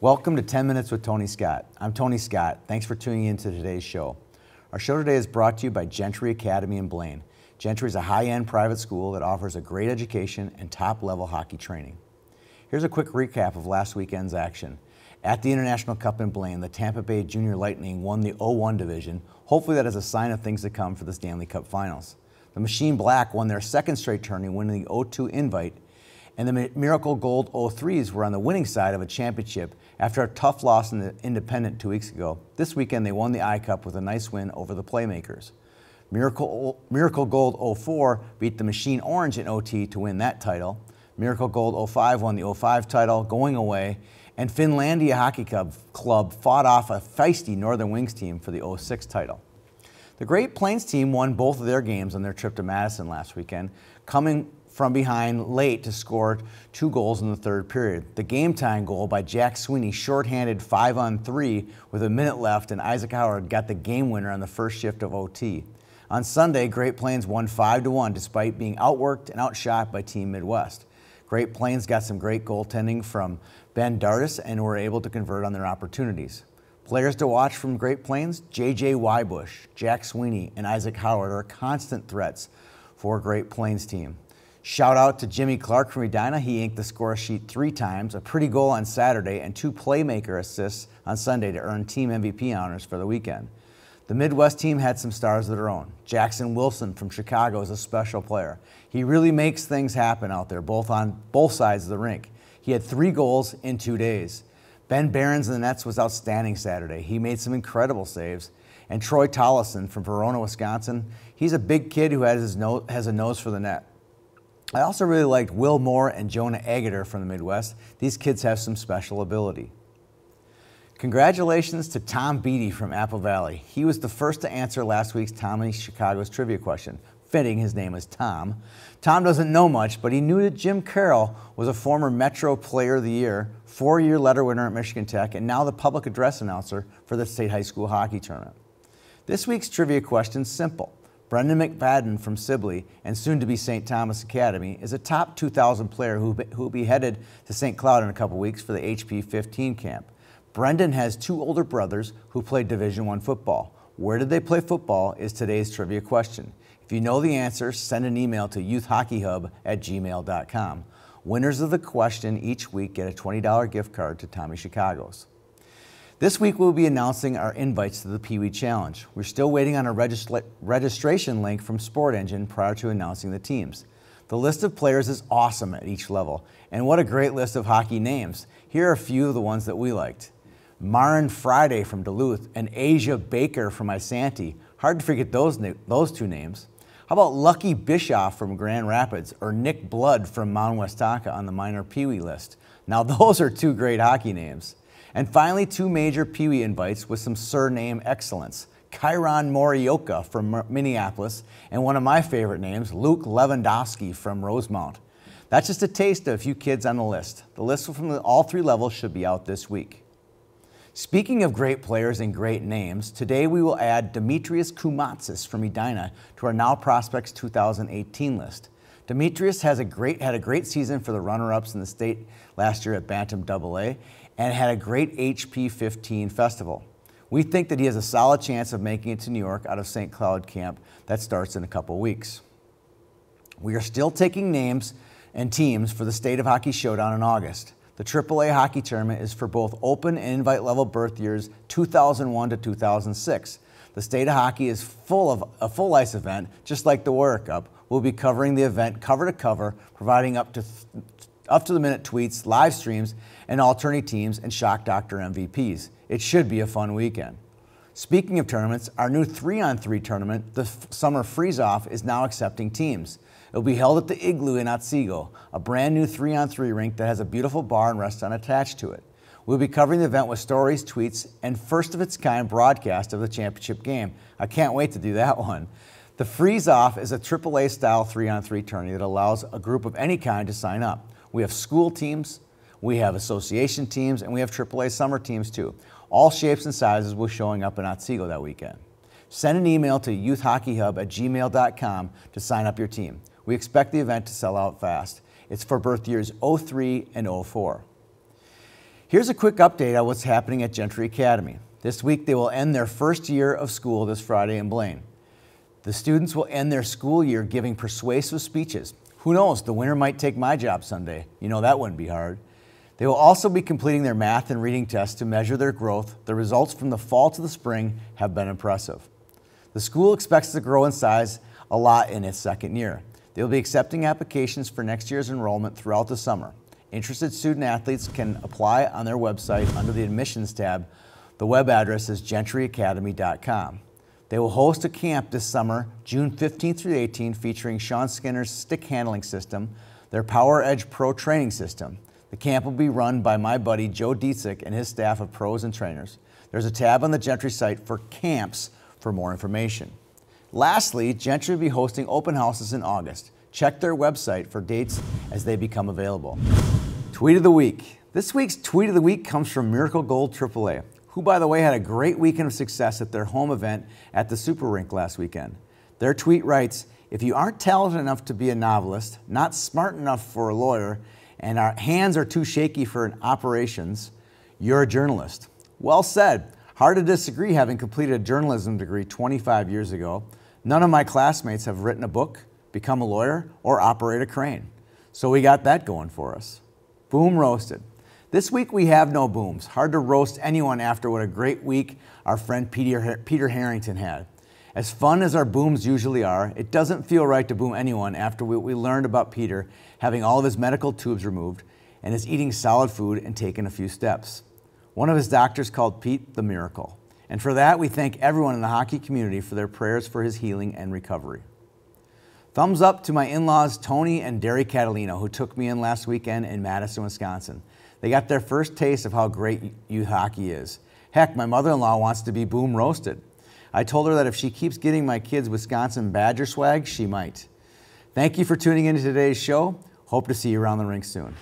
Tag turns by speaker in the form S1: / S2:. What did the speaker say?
S1: Welcome to 10 Minutes with Tony Scott. I'm Tony Scott. Thanks for tuning in to today's show. Our show today is brought to you by Gentry Academy in Blaine. Gentry is a high-end private school that offers a great education and top-level hockey training. Here's a quick recap of last weekend's action. At the International Cup in Blaine, the Tampa Bay Junior Lightning won the 0-1 division. Hopefully that is a sign of things to come for the Stanley Cup Finals. The Machine Black won their second straight tourney, winning the 0-2 invite, and the Miracle Gold 03s were on the winning side of a championship after a tough loss in the Independent 2 weeks ago. This weekend they won the I-Cup with a nice win over the Playmakers. Miracle Gold 04 beat the Machine Orange in OT to win that title. Miracle Gold 05 won the 05 title going away, and Finlandia Hockey Club fought off a feisty Northern Wings team for the 06 title. The Great Plains team won both of their games on their trip to Madison last weekend, coming from behind late to score 2 goals in the third period. The game-time goal by Jack Sweeney shorthanded 5-on-3 with a minute left, and Isaac Howard got the game winner on the first shift of OT. On Sunday, Great Plains won 5-1 despite being outworked and outshot by Team Midwest. Great Plains got some great goaltending from Ben Dardis and were able to convert on their opportunities. Players to watch from Great Plains: J.J. Wybush, Jack Sweeney, and Isaac Howard are constant threats for Great Plains team. Shout out to Jimmy Clark from Edina. He inked the score sheet 3 times, a pretty goal on Saturday, and 2 playmaker assists on Sunday to earn team MVP honors for the weekend. The Midwest team had some stars of their own. Jackson Wilson from Chicago is a special player. He really makes things happen out there, on both sides of the rink. He had 3 goals in 2 days. Ben Behrens in the nets was outstanding Saturday. He made some incredible saves. And Troy Tollison from Verona, Wisconsin, he's a big kid who has a nose for the net. I also really liked Will Moore and Jonah Agater from the Midwest. These kids have some special ability. Congratulations to Tom Beatty from Apple Valley. He was the first to answer last week's Tommy Chicago's trivia question. Fitting, his name is Tom. Tom doesn't know much, but he knew that Jim Carroll was a former Metro Player of the Year, 4-year letter winner at Michigan Tech, and now the public address announcer for the State High School Hockey Tournament. This week's trivia question is simple. Brendan McFadden from Sibley and soon-to-be St. Thomas Academy is a top 2,000 player who will be headed to St. Cloud in a couple weeks for the HP 15 camp. Brendan has 2 older brothers who played Division I football. Where did they play football is today's trivia question. If you know the answer, send an email to youthhockeyhub@gmail.com. Winners of the question each week get a $20 gift card to Tommy Chicago's. This week we'll be announcing our invites to the Pee Wee Challenge. We're still waiting on a registration link from Sport Engine prior to announcing the teams. The list of players is awesome at each level, and what a great list of hockey names. Here are a few of the ones that we liked. Marin Friday from Duluth and Asia Baker from Isanti. Hard to forget those 2 names. How about Lucky Bischoff from Grand Rapids or Nick Blood from Mount Westaka on the minor Pee Wee list? Now those are 2 great hockey names. And finally, 2 major Pee Wee invites with some surname excellence. Kyron Morioka from Minneapolis, and one of my favorite names, Luke Lewandowski from Rosemount. That's just a taste of a few kids on the list. The list from all 3 levels should be out this week. Speaking of great players and great names, today we will add Demetrius Koumatsis from Edina to our Now Prospects 2018 list. Demetrius had a great season for the runner-ups in the state last year at Bantam AA, and had a great HP 15 festival. We think that he has a solid chance of making it to New York out of St. Cloud camp that starts in a couple weeks. We are still taking names and teams for the State of Hockey Showdown in August. The AAA hockey tournament is for both open and invite level birth years 2001 to 2006. The State of Hockey is a full ice event, just like the Warrior Cup. We'll be covering the event cover to cover, providing up to the minute tweets, live streams, and alternate teams and Shock Doctor MVPs. It should be a fun weekend. Speaking of tournaments, our new 3-on-3 tournament, the Summer Freeze-Off, is now accepting teams. It will be held at the Igloo in Otsego, a brand new 3-on-3 rink that has a beautiful bar and restaurant attached to it. We'll be covering the event with stories, tweets, and first-of-its-kind broadcast of the championship game. I can't wait to do that one. The Freeze-Off is a AAA-style 3-on-3 tourney that allows a group of any kind to sign up. We have school teams, we have association teams, and we have AAA summer teams too. All shapes and sizes will be showing up in Otsego that weekend. Send an email to youthhockeyhub@gmail.com to sign up your team. We expect the event to sell out fast. It's for birth years 03 and 04. Here's a quick update on what's happening at Gentry Academy. This week they will end their first year of school this Friday in Blaine. The students will end their school year giving persuasive speeches. Who knows, the winner might take my job someday. You know that wouldn't be hard. They will also be completing their math and reading tests to measure their growth. The results from the fall to the spring have been impressive. The school expects to grow in size a lot in its second year. They will be accepting applications for next year's enrollment throughout the summer. Interested student athletes can apply on their website under the admissions tab. The web address is gentryacademy.com. They will host a camp this summer, June 15th through 18th, featuring Sean Skinner's stick handling system, their Power Edge Pro training system. The camp will be run by my buddy Joe Dietzick and his staff of pros and trainers. There's a tab on the Gentry site for camps for more information. Lastly, Gentry will be hosting open houses in August. Check their website for dates as they become available. Tweet of the Week. This week's Tweet of the Week comes from Miracle Gold AAA, who, by the way, had a great weekend of success at their home event at the Super Rink last weekend. Their tweet writes, "If you aren't talented enough to be a novelist, not smart enough for a lawyer, and our hands are too shaky for operations, you're a journalist." Well said. Hard to disagree, having completed a journalism degree 25 years ago. None of my classmates have written a book, become a lawyer, or operate a crane. So we got that going for us. Boom roasted. This week we have no booms. Hard to roast anyone after what a great week our friend Peter Harrington had. As fun as our booms usually are, it doesn't feel right to boom anyone after what we learned about Peter having all of his medical tubes removed and is eating solid food and taking a few steps. One of his doctors called Pete the Miracle. And for that, we thank everyone in the hockey community for their prayers for his healing and recovery. Thumbs up to my in-laws Tony and Derry Catalino, who took me in last weekend in Madison, Wisconsin. They got their first taste of how great youth hockey is. Heck, my mother-in-law wants to be boom roasted. I told her that if she keeps getting my kids Wisconsin Badger swag, she might. Thank you for tuning into today's show. Hope to see you around the rink soon.